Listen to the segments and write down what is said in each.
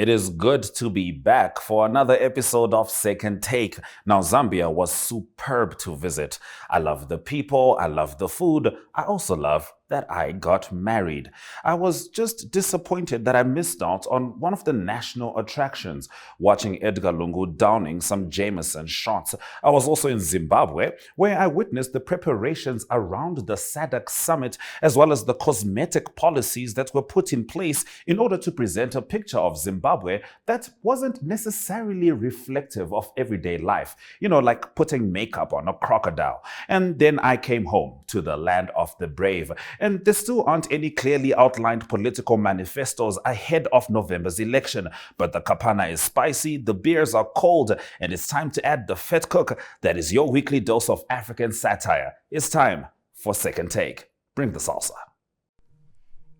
It is good to be back for another episode of Second Take. Now, Zambia was superb to visit. I love the people, I love the food, I also love that I got married. I was just disappointed that I missed out on one of the national attractions, watching Edgar Lungu downing some Jameson shots. I was also in Zimbabwe, where I witnessed the preparations around the SADC summit, as well as the cosmetic policies that were put in place in order to present a picture of Zimbabwe that wasn't necessarily reflective of everyday life. You know, like putting makeup on a crocodile. And then I came home to the land of the brave. And there still aren't any clearly outlined political manifestos ahead of November's election. But the kapana is spicy, the beers are cold, and it's time to add the fat cook. That is your weekly dose of African satire. It's time for Second Take. Bring the salsa.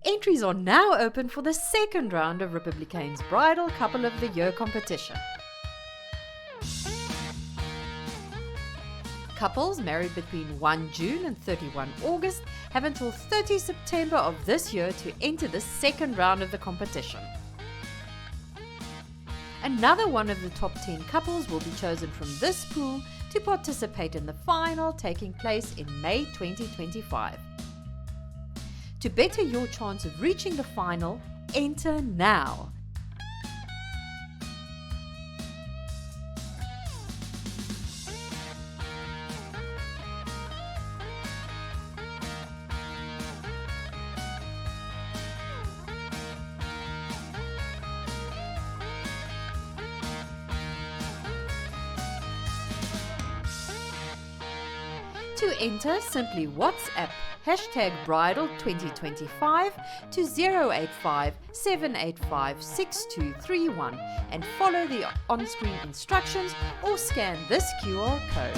Entries are now open for the second round of Republicane's Bridal Couple of the Year competition. Couples married between 1 June and 31 August have until 30 September of this year to enter the second round of the competition. Another one of the top 10 couples will be chosen from this pool to participate in the final, taking place in May 2025. To better your chance of reaching the final, enter now. To enter, simply WhatsApp #bridal2025 to 085 785 6231 and follow the on-screen instructions or scan this QR code.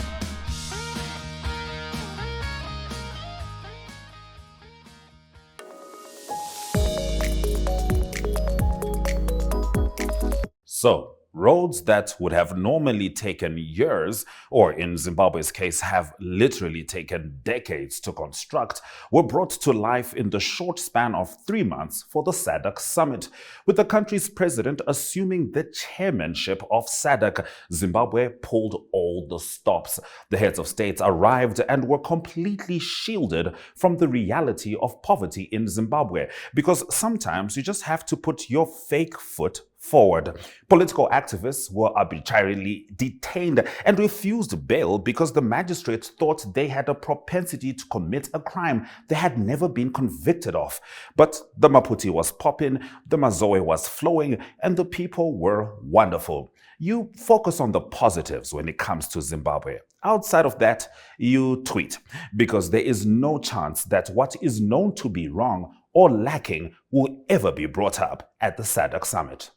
So, roads that would have normally taken years, or in Zimbabwe's case have literally taken decades to construct, were brought to life in the short span of 3 months for the SADC summit. With the country's president assuming the chairmanship of SADC, Zimbabwe pulled all the stops. The heads of states arrived and were completely shielded from the reality of poverty in Zimbabwe, because sometimes you just have to put your fake foot forward. Political activists were arbitrarily detained and refused bail because the magistrates thought they had a propensity to commit a crime they had never been convicted of. But the Maputi was popping, the Mazoe was flowing, and the people were wonderful. You focus on the positives when it comes to Zimbabwe. Outside of that, you tweet, because there is no chance that what is known to be wrong or lacking will ever be brought up at the SADC summit.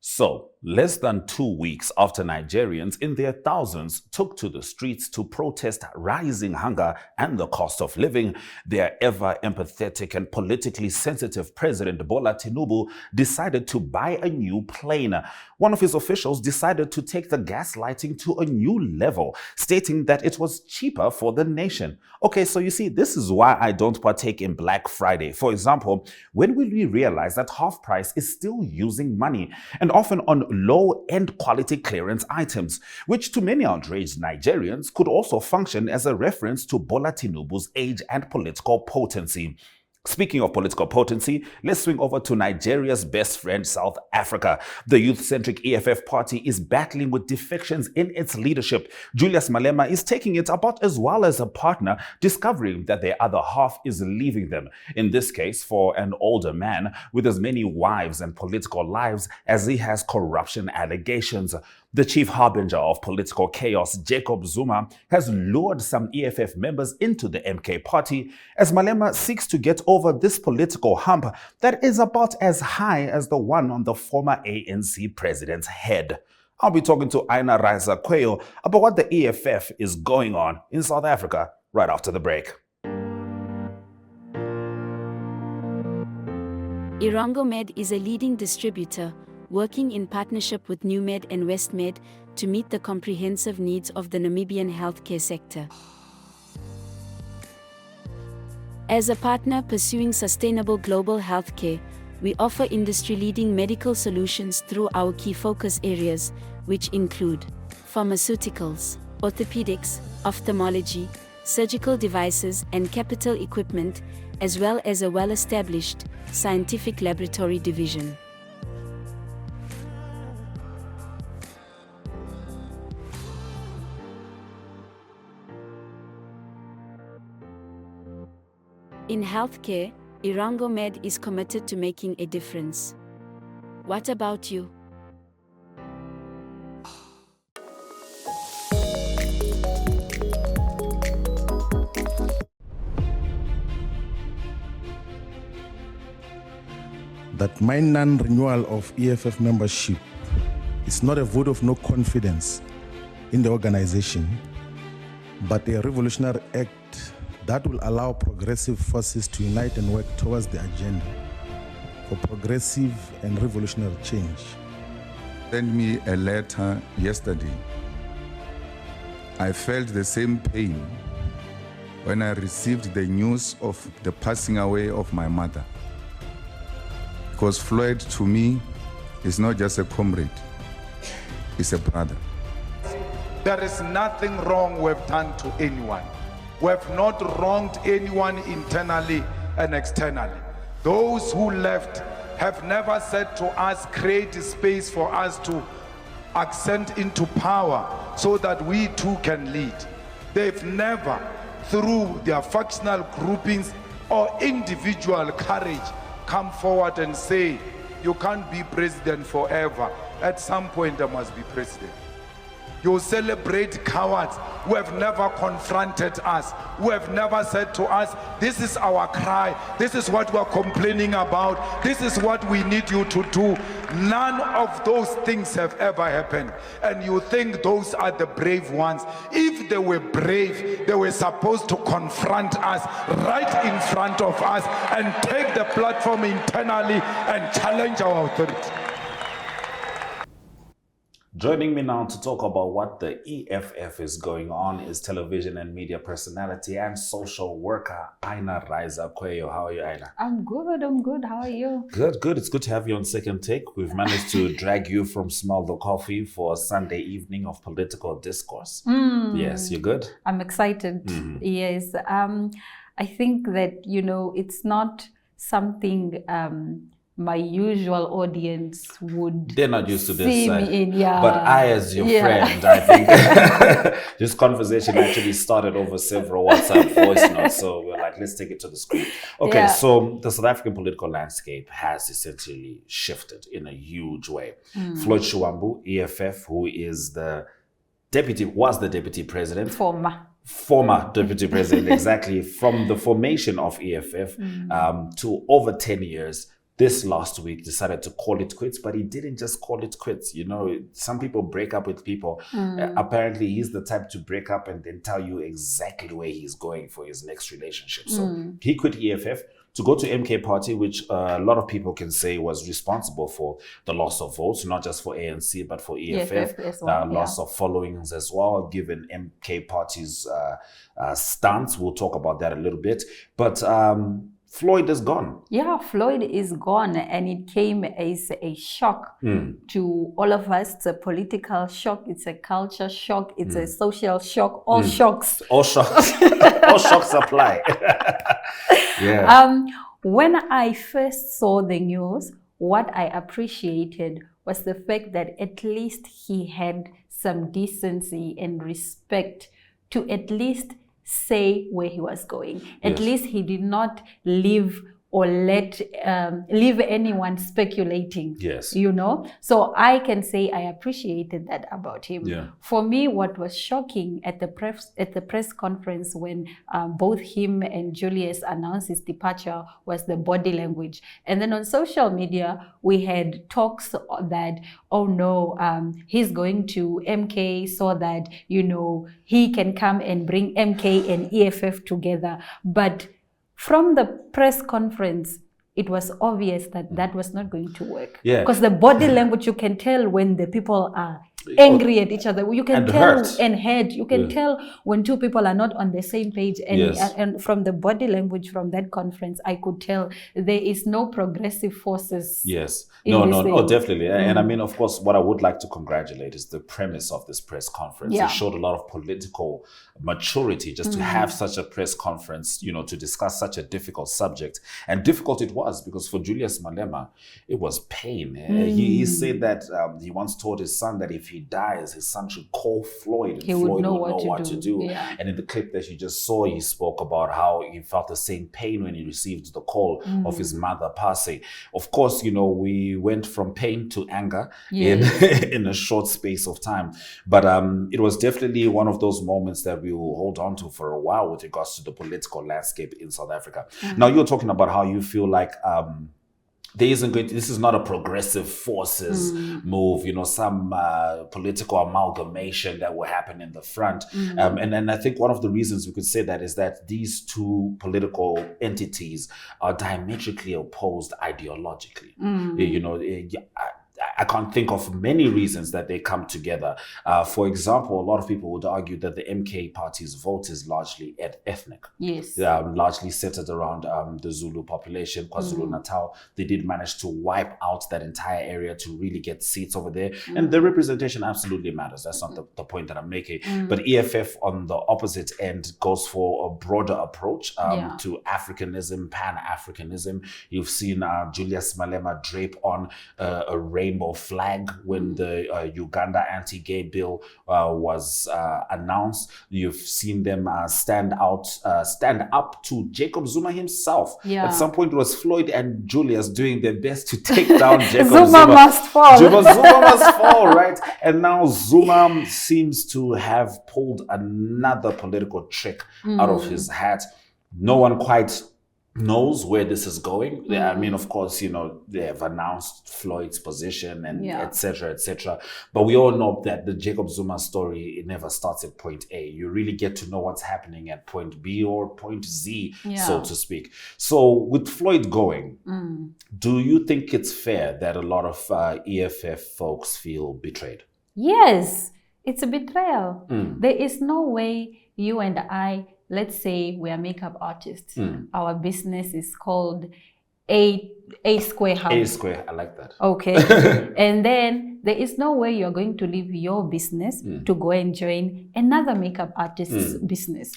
So, less than 2 weeks after Nigerians in their thousands took to the streets to protest rising hunger and the cost of living, their ever empathetic and politically sensitive President Bola Tinubu decided to buy a new plane. One of his officials decided to take the gaslighting to a new level, stating that it was cheaper for the nation. Okay, so you see, this is why I don't partake in Black Friday. For example, when will we realize that half price is still using money, and often on low-end quality clearance items, which to many outraged Nigerians could also function as a reference to Bola Tinubu's age and political potency. Speaking of political potency, let's swing over to Nigeria's best friend, South Africa. The youth-centric EFF party is battling with defections in its leadership. Julius Malema is taking it about as well as a partner, discovering that their other half is leaving them. In this case, for an older man with as many wives and political lives as he has corruption allegations. The chief harbinger of political chaos, Jacob Zuma, has lured some EFF members into the MK party as Malema seeks to get over this political hump that is about as high as the one on the former ANC president's head. I'll be talking to Aina Raisa Kweyo about what the EFF is going on in South Africa right after the break. Irongo Med is a leading distributor working in partnership with NewMed and WestMed to meet the comprehensive needs of the Namibian healthcare sector. As a partner pursuing sustainable global healthcare, we offer industry-leading medical solutions through our key focus areas, which include pharmaceuticals, orthopedics, ophthalmology, surgical devices and capital equipment, as well as a well-established scientific laboratory division. In healthcare, Irango Med is committed to making a difference. What about you? That my non-renewal of EFF membership is not a vote of no confidence in the organization, but a revolutionary act that will allow progressive forces to unite and work towards the agenda for progressive and revolutionary change. Sent me a letter yesterday. I felt the same pain when I received the news of the passing away of my mother. Because Floyd, to me, is not just a comrade, he's a brother. There is nothing wrong we've done to anyone. We have not wronged anyone internally and externally. Those who left have never said to us, create a space for us to ascend into power so that we too can lead. They've never, through their factional groupings or individual courage, come forward and say, you can't be president forever. At some point, there must be president. You celebrate cowards who have never confronted us, who have never said to us, this is our cry, this is what we're complaining about, this is what we need you to do. None of those things have ever happened. And you think those are the brave ones. If they were brave, they were supposed to confront us right in front of us and take the platform internally and challenge our authority. Joining me now to talk about what the EFF is going on is television and media personality and social worker Aina Raiza Kweyo. How are you, Aina? I'm good. How are you? Good. It's good to have you on Second Take. We've managed to drag you from Smell the Coffee for a Sunday evening of political discourse. Yes, you good? I'm excited. Yes. I think that, it's not something my usual audience would They're not used to this see side. me in, yeah. But I, as your friend, I think this conversation actually started over several WhatsApp voice notes. So we're like, let's take it to the screen. Okay, so the South African political landscape has essentially shifted in a huge way. Floyd Shivambu, EFF, who is was the deputy president. Former deputy president, exactly, from the formation of EFF to over 10 years. This last week decided to call it quits, but he didn't just call it quits. Some people break up with people. Apparently, he's the type to break up and then tell you exactly where he's going for his next relationship. So he quit EFF to go to MK Party, which a lot of people can say was responsible for the loss of votes, not just for ANC, but for EFF, as well, loss of followings as well, given MK Party's stance. We'll talk about that a little bit. But Floyd is gone. Yeah, Floyd is gone, and it came as a shock to all of us. It's a political shock, it's a culture shock, it's a social shock, all shocks. All shocks. All shocks apply. When I first saw the news, what I appreciated was the fact that at least he had some decency and respect to at least say where he was going. At least he did not leave or leave anyone speculating. So I can say I appreciated that about him. For me, what was shocking at the press conference when both him and Julius announced his departure was the body language. And then on social media, we had talks that, oh no, he's going to MK so that, he can come and bring MK and EFF together. But from the press conference, it was obvious that that was not going to work. Because the body language, you can tell when the people are angry at each other. You can And tell hurt. and hurt. You can tell when two people are not on the same page. And, Yes. and from the body language from that conference, I could tell there is no progressive forces. Yes. in No, this no, thing. no, definitely. And I mean, of course, what I would like to congratulate is the premise of this press conference. Yeah. It showed a lot of political maturity just to have such a press conference, you know, to discuss such a difficult subject. And difficult it was, because for Julius Malema, it was pain. He said that he once told his son that if he dies, his son should call Floyd, and He Floyd would know would know what what to to do. do. Yeah. And in the clip that you just saw, he spoke about how he felt the same pain when he received the call of his mother passing. Of course, you know, we went from pain to anger in a short space of time. But it was definitely one of those moments that we will hold on to for a while with regards to the political landscape in South Africa. Now, you're talking about how you feel like this is not a progressive forces move, you know, some political amalgamation that will happen in the front. And then I think one of the reasons we could say that is that these two political entities are diametrically opposed ideologically. You know, I can't think of many reasons that they come together. For example, a lot of people would argue that the MK party's vote is largely ethnic. Yes. Largely centered around the Zulu population, KwaZulu-Natal. They did manage to wipe out that entire area to really get seats over there. And the representation absolutely matters. That's not the point that I'm making. But EFF on the opposite end goes for a broader approach to Africanism, Pan-Africanism. You've seen Julius Malema drape on a rainbow flag when the Uganda anti-gay bill was announced. You've seen them stand up to Jacob Zuma himself. Yeah. At some point, it was Floyd and Julius doing their best to take down Jacob Zuma must fall. Zuma must fall, right? And now Zuma seems to have pulled another political trick out of his hat. No one quite knows where this is going. I mean, of course, you know, they have announced Floyd's position and et cetera, et cetera. But we all know that the Jacob Zuma story, it never starts at point A. You really get to know what's happening at point B or point Z, so to speak. So with Floyd going, do you think it's fair that a lot of EFF folks feel betrayed? Yes, it's a betrayal. There is no way you and I, let's say we are makeup artists. Our business is called A Square Hub. A Square, I like that. Okay. And then there is no way you're going to leave your business to go and join another makeup artist's business.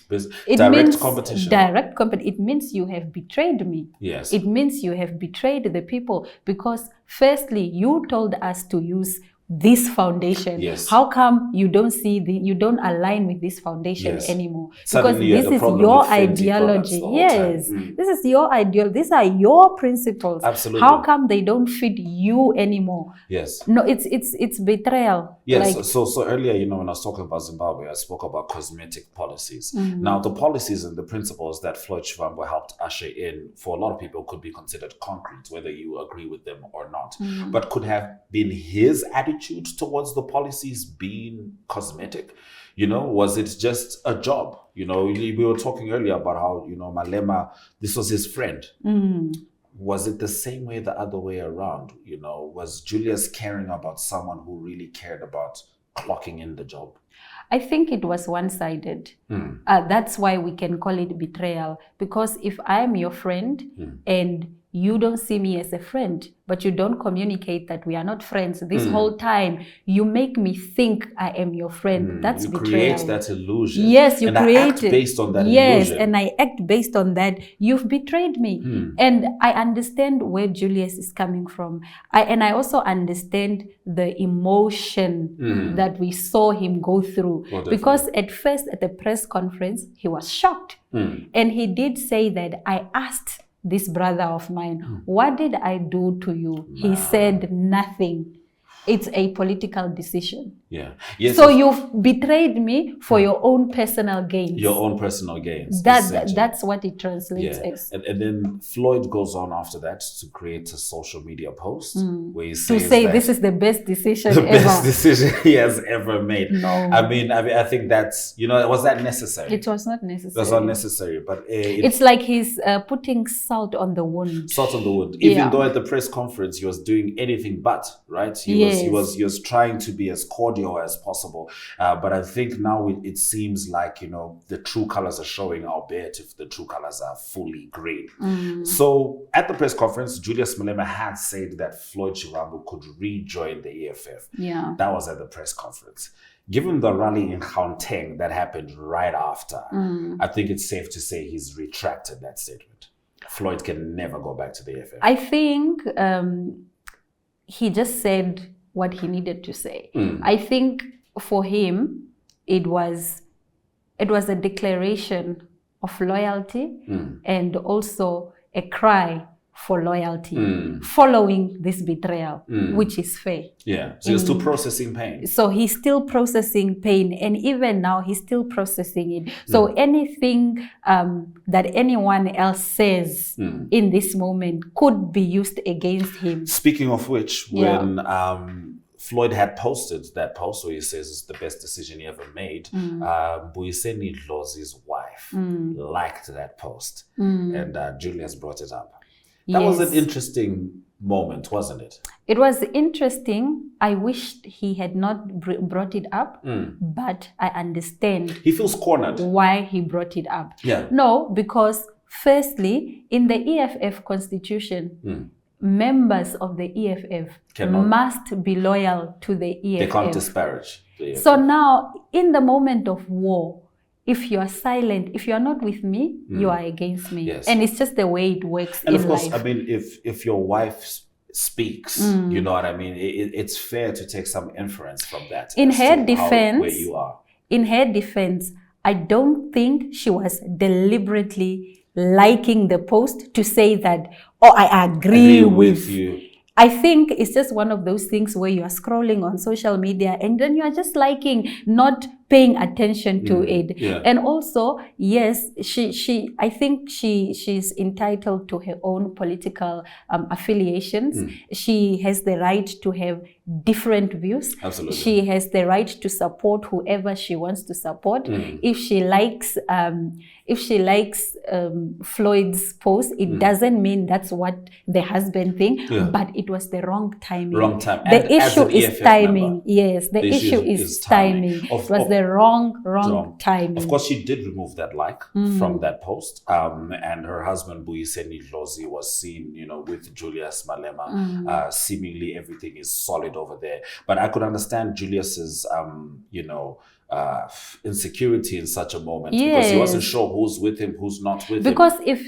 Direct competition. Direct competition. It means you have betrayed me. Yes. It means you have betrayed the people because firstly, you told us to use this foundation. Yes. How come you don't align with this foundation anymore? Suddenly Because this is your ideology. Yes. This is your ideal. These are your principles. Absolutely. How come they don't fit you anymore? Yes. No, it's betrayal. Yes. Like, so earlier, you know, when I was talking about Zimbabwe, I spoke about cosmetic policies. Now, the policies and the principles that Floyd Shivambu helped usher in, for a lot of people, could be considered concrete, whether you agree with them or not. But could have been his attitude towards the policies being cosmetic? You know, was it just a job? You know, we were talking earlier about how, you know, Malema, this was his friend. Was it the same way the other way around? You know, was Julius caring about someone who really cared about clocking in the job? I think it was one-sided. That's why we can call it betrayal. Because if I am your friend and you don't see me as a friend, but you don't communicate that we are not friends. This whole time, you make me think I am your friend. That's you betrayal. create that illusion. Yes, you and create I act it. based on that yes, illusion. and I act based on that. You've betrayed me. And I understand where Julius is coming from. I also understand the emotion that we saw him go through. Because at first, at the press conference, he was shocked. And he did say that I asked this brother of mine, what did I do to you? He said nothing. It's a political decision. Yeah. Yes, so you've betrayed me for your own personal gains. Your own personal gains. That's what it translates as. And then Floyd goes on after that to create a social media post where he says to say this is the best decision the ever. best decision he has ever made. No. I think that's, you know, was that necessary? It was not necessary. It was not necessary, but it's like he's putting salt on the wound. Salt on the wound. Even though at the press conference he was doing anything but, right? He was trying to be as cordial audio as possible. But I think now it seems like, the true colors are showing, albeit if the true colors are fully green. So at the press conference, Julius Malema had said that Floyd Shivambu could rejoin the EFF. Yeah. That was at the press conference. Given the rally in Gauteng that happened right after, I think it's safe to say he's retracted that statement. Floyd can never go back to the EFF. I think he just said what he needed to say. I think for him, it was a declaration of loyalty and also a cry for loyalty following this betrayal, which is fair. Yeah, so he's still processing pain. So he's still processing pain, and even now he's still processing it. So anything that anyone else says in this moment could be used against him. Speaking of which, when Floyd had posted that post where he says it's the best decision he ever made, Buyiseni Dlozi's wife liked that post, and Julius brought it up. That was an interesting moment, wasn't it? It was interesting. I wished he had not brought it up, but I understand. He feels cornered. Why he brought it up. Yeah. No, because firstly, in the EFF constitution, members of the EFF must be loyal to the EFF. They can't disparage the EFF. So now, in the moment of war, if you are silent, if you are not with me, you are against me. Yes. And it's just the way it works and in of course, life. I mean, if your wife speaks, you know what I mean? It's fair to take some inference from that. In her defense, where you are. In her defense, I don't think she was deliberately liking the post to say that, oh, I agree with you. I think it's just one of those things where you are scrolling on social media and then you are just liking, not paying attention to it. Yeah. And also, yes, I think she's entitled to her own political affiliations. She has the right to have different views. Absolutely. She has the right to support whoever she wants to support. If she likes Floyd's post, it doesn't mean that's what the husband thinks, but it was the wrong timing. Wrong time. The And issue as an is EFF timing. member, Yes, the issue is timing. It was the wrong timing. Of course, she did remove that like from that post. And her husband, Buyiseni Dlozi, was seen, with Julius Malema. Seemingly everything is solid over there. But I could understand Julius's, insecurity in such a moment because he wasn't sure who's with him, who's not with him. Because if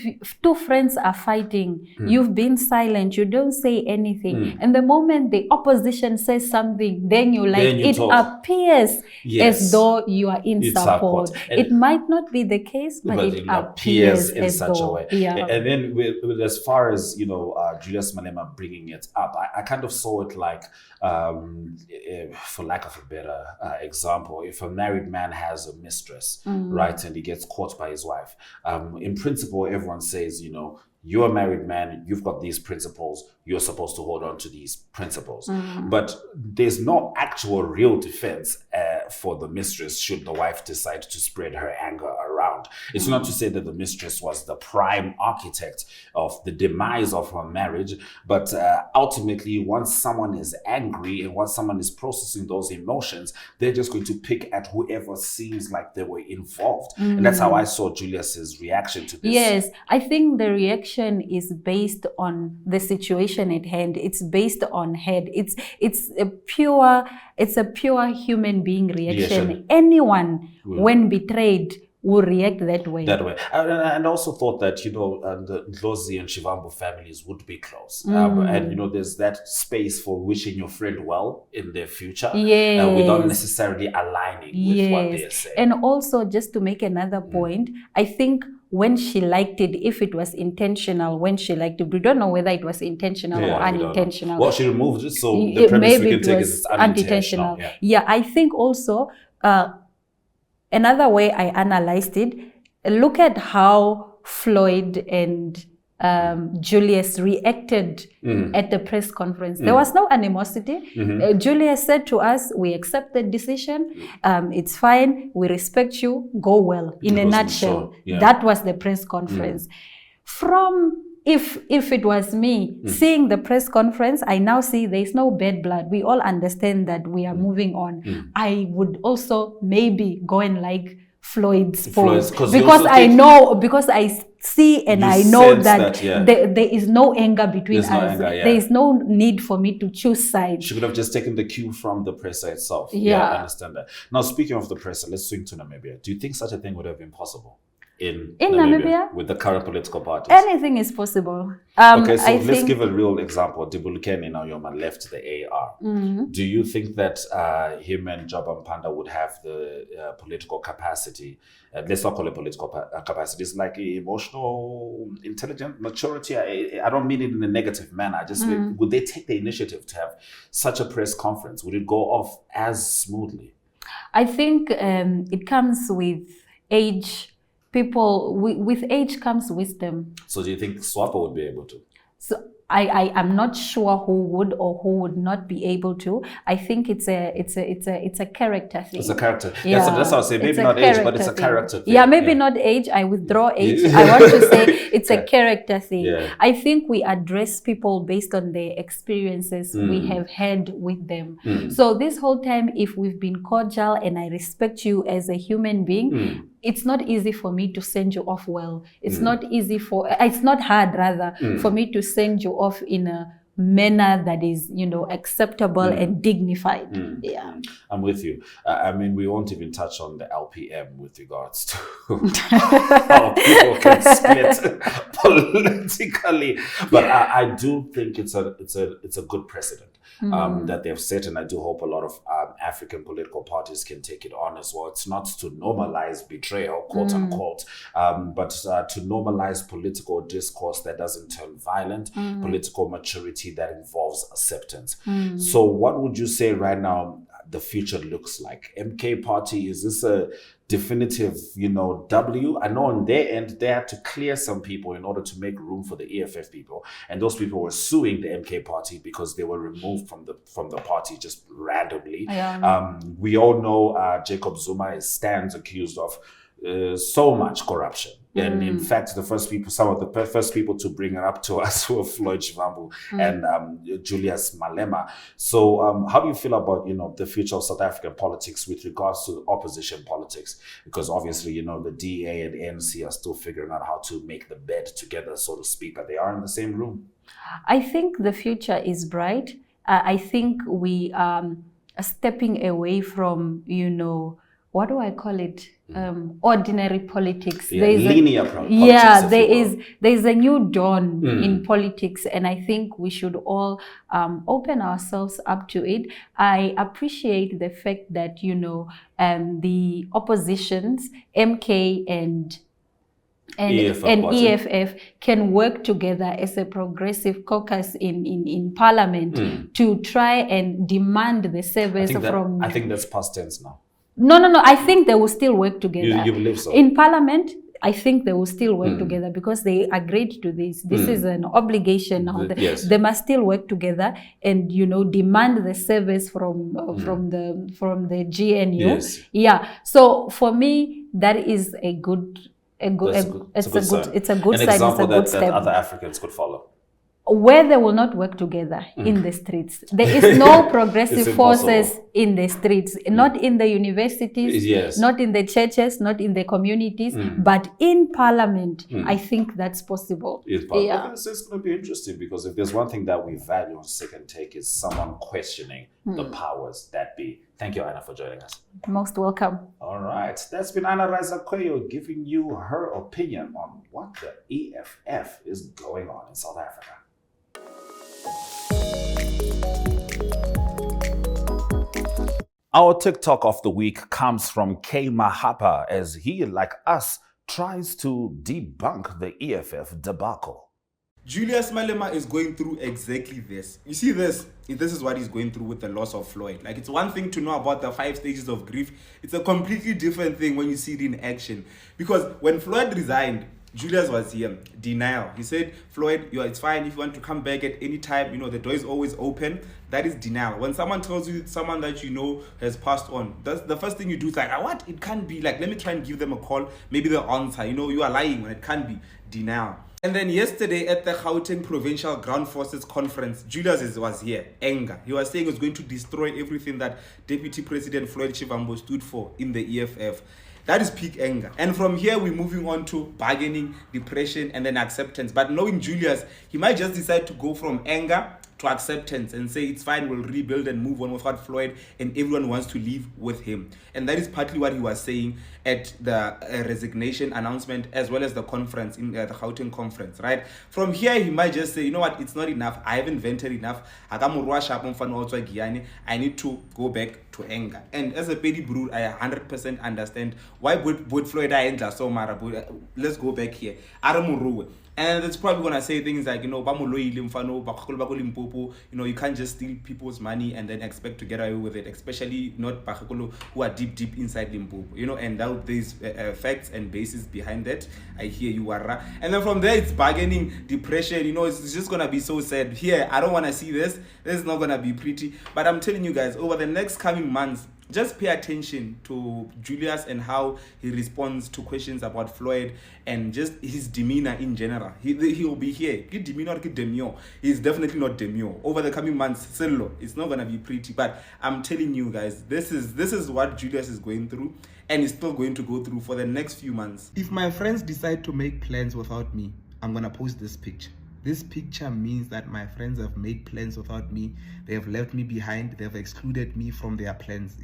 two friends are fighting, you've been silent, you don't say anything. And the moment the opposition says something, then it appears as though you are in support. It might not be the case, but it appears in such a way. Yeah. And then with as far as, Julius Malema bringing it up, I kind of saw it like, for lack of a better example, if a married man has a mistress, right, and he gets caught by his wife, in principle, everyone says, you're a married man, you've got these principles, you're supposed to hold on to these principles. But there's no actual real defense for the mistress should the wife decide to spread her anger around. It's not to say that the mistress was the prime architect of the demise of her marriage, but ultimately, once someone is angry and once someone is processing those emotions, they're just going to pick at whoever seems like they were involved. And that's how I saw Julius's reaction to this. Yes, I think the reaction is based on the situation at hand. It's based on head. It's a pure human being reaction. Anyone, when betrayed, will react that way. And also thought that, the Dlozi and Shivambu families would be close. And, there's that space for wishing your friend well in their future without necessarily aligning with what they're saying. And also, just to make another point, I think when she liked it, if it was intentional, when she liked it, we don't know whether it was intentional or unintentional. Well, she removed it, so the premise we can take is unintentional. Yeah, I think also another way I analyzed it, look at how Floyd and Julius reacted at the press conference. There was no animosity. Julius said to us, we accept the decision. It's fine. We respect you. Go well. In a nutshell, that was the press conference. From if it was me seeing the press conference, I now see there's no bad blood. We all understand that we are moving on. I would also maybe go and like Floyd's post because I see and I know that, there is no anger between us. There is no need for me to choose sides. She could have just taken the cue from the presser itself. Yeah, I understand that. Now, speaking of the presser, let's swing to Namibia. Do you think such a thing would have been possible in Namibia with the current political parties? Anything is possible. Okay, so let's give a real example. Dibulukeni Nauyoma left the AR. Do you think that him and Jabba Mpanda would have the political capacity? Let's not call it political capacity. It's like emotional, intelligent maturity. I don't mean it in a negative manner. I just would they take the initiative to have such a press conference? Would it go off as smoothly? I think it comes with age. People, with age comes wisdom. So do you think Swappo would be able to? So I am not sure who would or who would not be able to. I think it's a character thing. It's a character. Yeah, that's what I say. Maybe not age, but it's a character thing. Yeah, maybe not age. I withdraw age. I want to say it's a character thing. Yeah. I think we address people based on the experiences we have had with them. So this whole time, if we've been cordial and I respect you as a human being, it's not easy for me to send you off well. It's not hard rather for me to send you off in a manner that is, acceptable and dignified. Yeah, I'm with you. I mean, we won't even touch on the LPM with regards to how people can split politically, but I do think it's a good precedent that they've set, and I do hope a lot of African political parties can take it on as well. It's not to normalize betrayal, quote unquote, but to normalize political discourse that doesn't turn violent, political maturity that involves acceptance. So what would you say right now the future looks like? MK party, is this a definitive, W? I know on their end, they had to clear some people in order to make room for the EFF people. And those people were suing the MK party because they were removed from the party just randomly. We all know Jacob Zuma stands accused of so much corruption. And in fact, some of the first people to bring it up to us were Floyd Shivambu and Julius Malema. So how do you feel about, the future of South African politics with regards to opposition politics? Because obviously, the DA and ANC are still figuring out how to make the bed together, so to speak, but they are in the same room. I think the future is bright. I think we are stepping away from, what do I call it? Ordinary politics. Linear politics. Yeah, there's a new dawn in politics, and I think we should all open ourselves up to it. I appreciate the fact that the oppositions, MK and EFF can work together as a progressive caucus in parliament to try and demand the service from. I think that's past tense now. No. I think they will still work together. You believe so? In parliament, I think they will still work together because they agreed to this. This is an obligation now. They must still work together and demand the service from the GNU. Yes. Yeah. So for me, that is a good An example that other Africans could follow. Where they will not work together in the streets. There is no progressive forces in the streets, not in the universities, not in the churches, not in the communities, but in parliament. I think that's possible. It's going to be interesting because if there's one thing that we value on Second Take is someone questioning the powers that be. Thank you, Anna, for joining us. Most welcome. All right. That's been Anna Razakoyo giving you her opinion on what the EFF is going on in South Africa. Our TikTok of the week comes from K Mahapa as he, like us, tries to debunk the EFF debacle. Julius Malema is going through exactly this. You see this? This is what he's going through with the loss of Floyd. Like, it's one thing to know about the 5 stages of grief. It's a completely different thing when you see it in action. Because when Floyd resigned, Julius was here. Denial. He said, Floyd, it's fine if you want to come back at any time. The door is always open. That is denial. When someone tells you someone that you know has passed on, that's the first thing you do. Is like, what? It can't be. Like, let me try and give them a call. Maybe they'll answer. You are lying when it can't be. Denial. And then yesterday at the Gauteng Provincial Ground Forces Conference, Julius was here. Anger. He was saying he was going to destroy everything that Deputy President Floyd Shivambu stood for in the EFF. That is peak anger. And from here, we're moving on to bargaining, depression, and then acceptance. But knowing Julius, he might just decide to go from anger to acceptance and say, it's fine, we'll rebuild and move on without Floyd, and everyone wants to leave with him. And that is partly what he was saying at the resignation announcement, as well as the conference, in the Gauteng conference, right? From here, he might just say, you know what, it's not enough. I haven't vented enough. I need to go back to anger. And as a petty brood, I 100% understand why would Floyd so mara. Let's go back here. And it's probably gonna say things like, you can't just steal people's money and then expect to get away with it, especially not Bakakolo who are deep inside Limpopo, and now there's facts and basis behind that. I hear you, Warra. And then from there, it's bargaining, depression, it's just gonna be so sad. Here, I don't wanna see this. This is not gonna be pretty. But I'm telling you guys, over the next coming months, just pay attention to Julius and how he responds to questions about Floyd and just his demeanor in general. He will be here. Good demeanor, good demure. He's definitely not demure. Over the coming months, it's not gonna be pretty. But I'm telling you guys, this is what Julius is going through, and is still going to go through for the next few months. If my friends decide to make plans without me, I'm gonna post this picture. This picture means that my friends have made plans without me. They have left me behind. They have excluded me from their plans.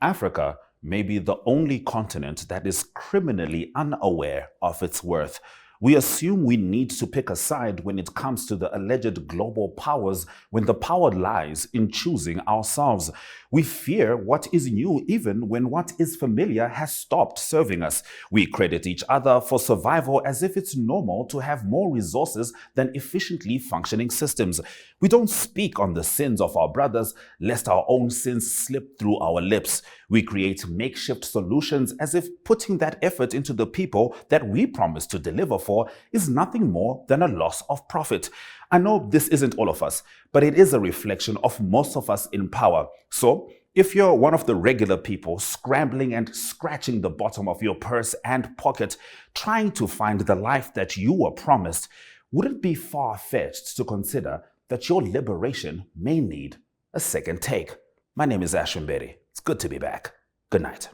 Africa may be the only continent that is criminally unaware of its worth. We assume we need to pick a side when it comes to the alleged global powers, when the power lies in choosing ourselves. We fear what is new even when what is familiar has stopped serving us. We credit each other for survival as if it's normal to have more resources than efficiently functioning systems. We don't speak on the sins of our brothers lest our own sins slip through our lips. We create makeshift solutions as if putting that effort into the people that we promise to deliver for is nothing more than a loss of profit. I know this isn't all of us, but it is a reflection of most of us in power. So, if you're one of the regular people scrambling and scratching the bottom of your purse and pocket, trying to find the life that you were promised, would it be far-fetched to consider that your liberation may need a second take? My name is Ashwyn. It's good to be back. Good night.